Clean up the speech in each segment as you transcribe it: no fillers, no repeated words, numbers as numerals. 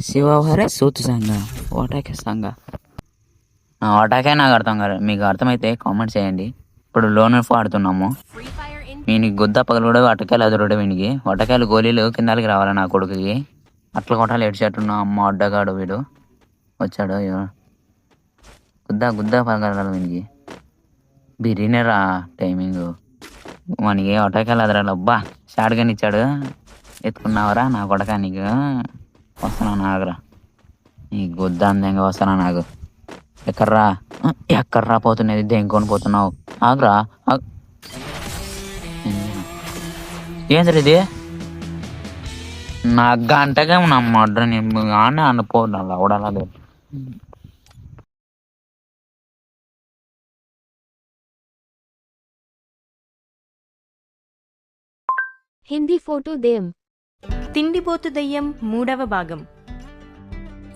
శివహరే సూత్ సంగ ఓటాకే సంగ ఓటాకే నాకు అర్థం కాదు. మీకు అర్థమైతే కామెంట్ చేయండి. ఇప్పుడు లోన్ ఆడుతున్నాము. వీనికి గుద్ద పగలు కూడా అటకాయలు అదురుడు. వీనికి వటకాయలు గోళీలు కిందకి రావాలి నా కొడుకుకి. అట్లా కొట్టాలి. ఎడ్షట్టున్నా అమ్మ అడ్డగాడు వీడు వచ్చాడు. గుద్ద గుద్ద పగలరాలు వీనికి. బిర్యానీరా టైమింగ్ మనకి వటకాయలు అదరాలి. అబ్బా షార్ట్ గన్ ఇచ్చాడు. ఎత్తుకున్నావరా నా కొడక. నీకు వస్తున్నా నాగరా. నీ గుద్ద అందంగా వస్తున్నా నాకు. ఎక్కర్రా పోతున్నది. దేనికొని పోతున్నావు? ఆగ్రా ఏంద్ర ఇది? నా గంటగా నా మడ్ర ఆనే అనుకోవాలి అవడాలి. హిందీ ఫోటో దేం తిండిపోతు దయ్యం 3వ భాగం.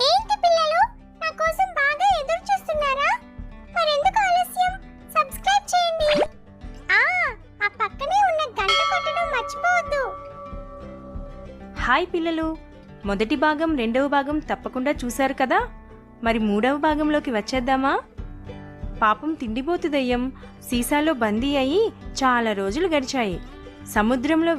ఏంటి పిల్లలు, నా కోసం బాగా ఎదురు చూస్తున్నారా? మరెందుకు ఆలస్యం? సబ్స్క్రైబ్ చేయండి. ఆ పక్కనే ఉన్న గంట కొట్టడం మర్చిపోవద్దు. హాయ్ పిల్లలు, మొదటి భాగం 2వ భాగం తప్పకుండా చూశారు కదా. మరి 3వ భాగంలోకి వచ్చేద్దామా? పాపం తిండిపోతు దయ్యం సీసాలో బందీ అయి చాలా రోజులు గడిచాయి. సముద్రంలో